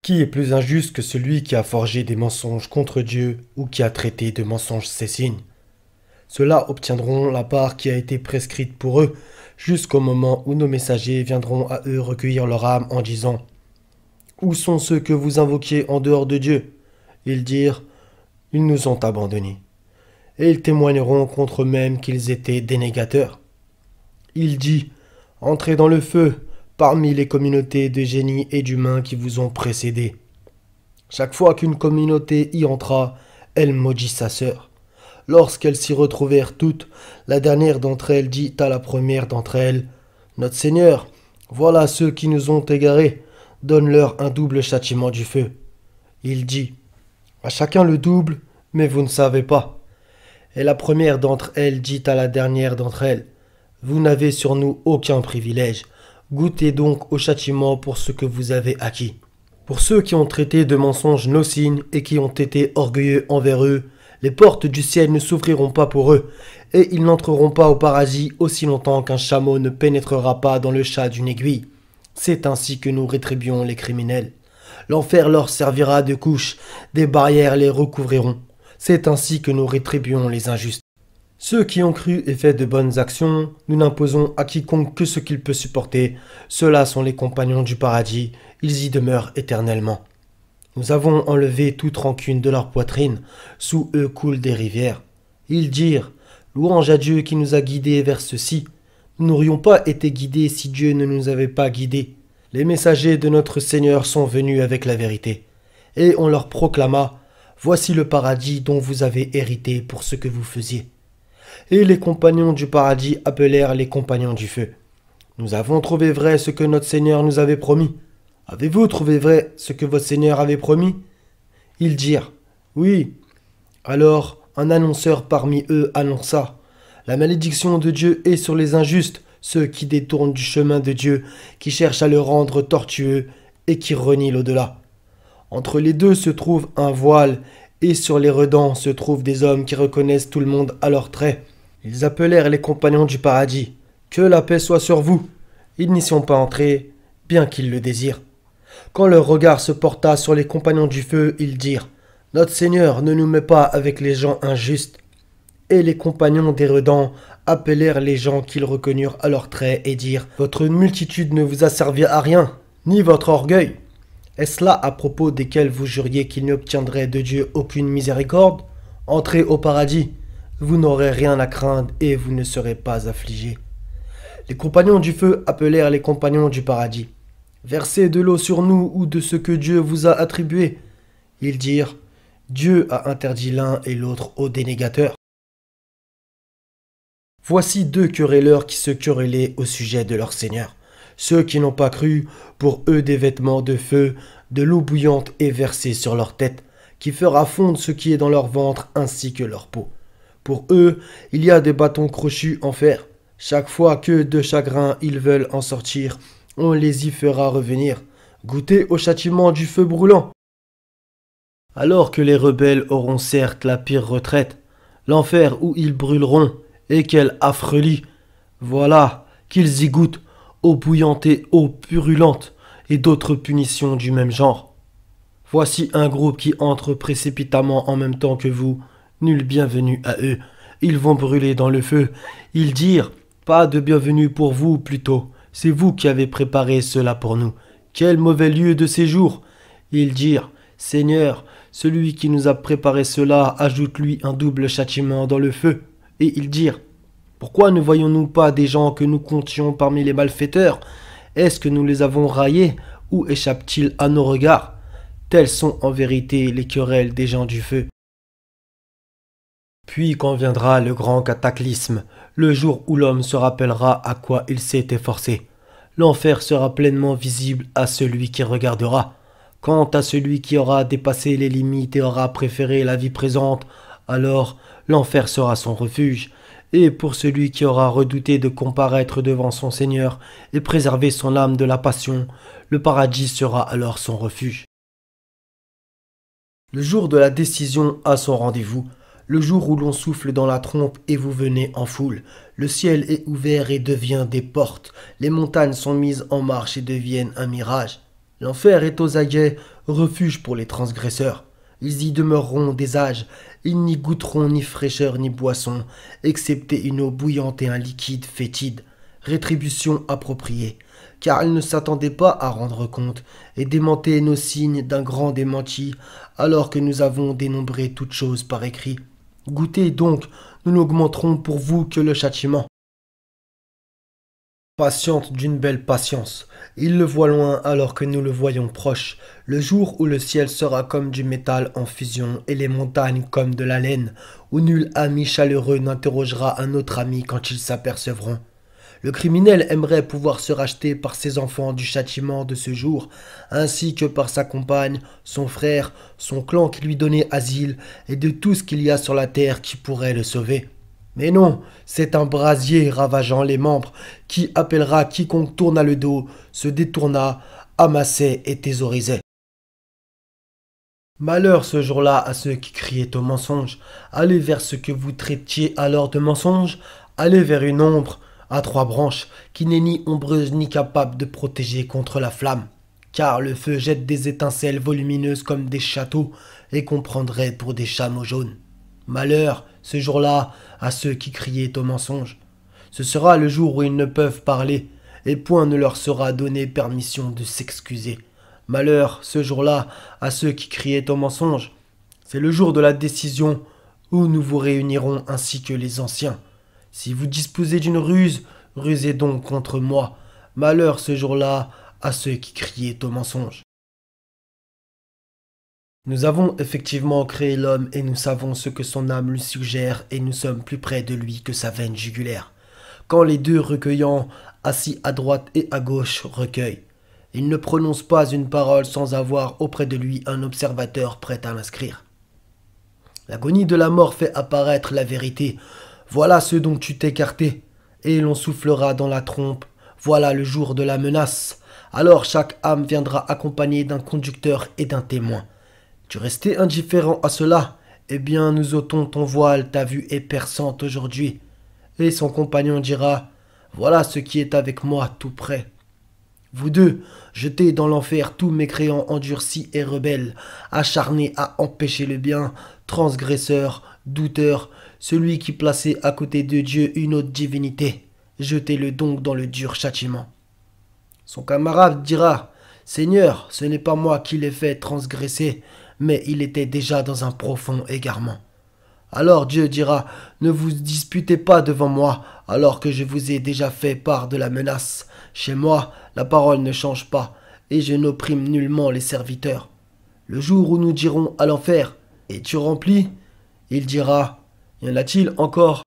Qui est plus injuste que celui qui a forgé des mensonges contre Dieu ou qui a traité de mensonges ses signes? Ceux-là obtiendront la part qui a été prescrite pour eux, jusqu'au moment où nos messagers viendront à eux recueillir leur âme en disant: Où sont ceux que vous invoquiez en dehors de Dieu? Ils dirent: Ils nous ont abandonnés. Et ils témoigneront contre eux-mêmes qu'ils étaient dénégateurs. Il dit: Entrez dans le feu, parmi les communautés de génies et d'humains qui vous ont précédés. Chaque fois qu'une communauté y entra, elle maudit sa sœur. Lorsqu'elles s'y retrouvèrent toutes, la dernière d'entre elles dit à la première d'entre elles: Notre Seigneur, voilà ceux qui nous ont égarés, donne-leur un double châtiment du feu. Il dit: À chacun le double, mais vous ne savez pas. Et la première d'entre elles dit à la dernière d'entre elles: Vous n'avez sur nous aucun privilège. Goûtez donc au châtiment pour ce que vous avez acquis. Pour ceux qui ont traité de mensonges nos signes et qui ont été orgueilleux envers eux, les portes du ciel ne s'ouvriront pas pour eux, et ils n'entreront pas au paradis aussi longtemps qu'un chameau ne pénétrera pas dans le chat d'une aiguille. C'est ainsi que nous rétribuons les criminels. L'enfer leur servira de couche, des barrières les recouvriront. C'est ainsi que nous rétribuons les injustes. Ceux qui ont cru et fait de bonnes actions, nous n'imposons à quiconque que ce qu'il peut supporter. Ceux-là sont les compagnons du paradis, ils y demeurent éternellement. Nous avons enlevé toute rancune de leur poitrine, sous eux coulent des rivières. Ils dirent: Louange à Dieu qui nous a guidés vers ceci. Nous n'aurions pas été guidés si Dieu ne nous avait pas guidés. Les messagers de notre Seigneur sont venus avec la vérité. Et on leur proclama: Voici le paradis dont vous avez hérité pour ce que vous faisiez. Et les compagnons du paradis appelèrent les compagnons du feu. Nous avons trouvé vrai ce que notre Seigneur nous avait promis. Avez-vous trouvé vrai ce que votre Seigneur avait promis? Ils dirent: Oui. Alors un annonceur parmi eux annonça: La malédiction de Dieu est sur les injustes, ceux qui détournent du chemin de Dieu, qui cherchent à le rendre tortueux et qui renient l'au-delà. Entre les deux se trouve un voile, et sur les redans se trouvent des hommes qui reconnaissent tout le monde à leurs traits. Ils appelèrent les compagnons du paradis: Que la paix soit sur vous. Ils n'y sont pas entrés, bien qu'ils le désirent. Quand leur regard se porta sur les compagnons du feu, ils dirent: Notre Seigneur ne nous met pas avec les gens injustes. Et les compagnons des redans appelèrent les gens qu'ils reconnurent à leurs traits et dirent: Votre multitude ne vous a servi à rien, ni votre orgueil. Est-ce là à propos desquels vous juriez qu'ils n'obtiendraient de Dieu aucune miséricorde? Entrez au paradis, vous n'aurez rien à craindre et vous ne serez pas affligés. Les compagnons du feu appelèrent les compagnons du paradis: Versez de l'eau sur nous ou de ce que Dieu vous a attribué. Ils dirent: Dieu a interdit l'un et l'autre aux dénégateurs. Voici deux querelleurs qui se querellaient au sujet de leur Seigneur. Ceux qui n'ont pas cru, pour eux des vêtements de feu, de l'eau bouillante est versée sur leur tête, qui fera fondre ce qui est dans leur ventre ainsi que leur peau. Pour eux, il y a des bâtons crochus en fer. Chaque fois que de chagrin ils veulent en sortir, on les y fera revenir. Goûtez au châtiment du feu brûlant. Alors que les rebelles auront certes la pire retraite, l'enfer où ils brûleront, et quel affreux lit! Voilà, qu'ils y goûtent, eau bouillante et eau purulente, et d'autres punitions du même genre. Voici un groupe qui entre précipitamment en même temps que vous. Nul bienvenu à eux. Ils vont brûler dans le feu. Ils dirent: Pas de bienvenue pour vous, plutôt. C'est vous qui avez préparé cela pour nous. Quel mauvais lieu de séjour! Ils dirent: Seigneur, celui qui nous a préparé cela, ajoute-lui un double châtiment dans le feu. Et ils dirent: Pourquoi ne voyons-nous pas des gens que nous comptions parmi les malfaiteurs? Est-ce que nous les avons raillés, ou échappent-ils à nos regards? Telles sont en vérité les querelles des gens du feu. Puis quand viendra le grand cataclysme, le jour où l'homme se rappellera à quoi il s'est efforcé, l'enfer sera pleinement visible à celui qui regardera. Quant à celui qui aura dépassé les limites et aura préféré la vie présente, alors l'enfer sera son refuge. Et pour celui qui aura redouté de comparaître devant son Seigneur et préserver son âme de la passion, le paradis sera alors son refuge. Le jour de la décision a son rendez-vous, le jour où l'on souffle dans la trompe et vous venez en foule. Le ciel est ouvert et devient des portes, les montagnes sont mises en marche et deviennent un mirage. L'enfer est aux aguets, refuge pour les transgresseurs. Ils y demeureront des âges, ils n'y goûteront ni fraîcheur ni boisson, excepté une eau bouillante et un liquide fétide. Rétribution appropriée, car ils ne s'attendaient pas à rendre compte et démenter nos signes d'un grand démenti, alors que nous avons dénombré toutes choses par écrit. Goûtez donc, nous n'augmenterons pour vous que le châtiment. Patiente d'une belle patience, il le voit loin alors que nous le voyons proche, le jour où le ciel sera comme du métal en fusion et les montagnes comme de la laine, où nul ami chaleureux n'interrogera un autre ami quand ils s'apercevront. Le criminel aimerait pouvoir se racheter par ses enfants du châtiment de ce jour, ainsi que par sa compagne, son frère, son clan qui lui donnait asile, et de tout ce qu'il y a sur la terre qui pourrait le sauver. Mais non, c'est un brasier ravageant les membres, qui appellera quiconque tourna le dos, se détourna, amassait et thésaurisait. Malheur ce jour-là à ceux qui criaient au mensonge. Allez vers ce que vous traitiez alors de mensonge, allez vers une ombre à trois branches, qui n'est ni ombreuse ni capable de protéger contre la flamme. Car le feu jette des étincelles volumineuses comme des châteaux, et qu'on prendrait pour des chameaux jaunes. Malheur, ce jour-là, à ceux qui criaient au mensonge. Ce sera le jour où ils ne peuvent parler, et point ne leur sera donné permission de s'excuser. Malheur, ce jour-là, à ceux qui criaient au mensonge. C'est le jour de la décision, où nous vous réunirons ainsi que les anciens. Si vous disposez d'une ruse, rusez donc contre moi. Malheur ce jour-là à ceux qui criaient au mensonge. Nous avons effectivement créé l'homme et nous savons ce que son âme lui suggère et nous sommes plus près de lui que sa veine jugulaire. Quand les deux recueillants, assis à droite et à gauche, recueillent, il ne prononce pas une parole sans avoir auprès de lui un observateur prêt à l'inscrire. L'agonie de la mort fait apparaître la vérité. Voilà ce dont tu t'écartais, et l'on soufflera dans la trompe. Voilà le jour de la menace. Alors chaque âme viendra accompagnée d'un conducteur et d'un témoin. Tu restais indifférent à cela, eh bien nous ôtons ton voile, ta vue est perçante aujourd'hui. Et son compagnon dira, voilà ce qui est avec moi tout près. Vous deux, jetés dans l'enfer, tous mécréants endurcis et rebelles, acharnés à empêcher le bien, transgresseurs, douteurs, celui qui plaçait à côté de Dieu une autre divinité, jetez-le donc dans le dur châtiment. Son camarade dira, Seigneur, ce n'est pas moi qui l'ai fait transgresser, mais il était déjà dans un profond égarement. Alors Dieu dira, ne vous disputez pas devant moi, alors que je vous ai déjà fait part de la menace. Chez moi, la parole ne change pas, et je n'opprime nullement les serviteurs. Le jour où nous dirons à l'enfer, es-tu rempli? Il dira, y en a-t-il encore?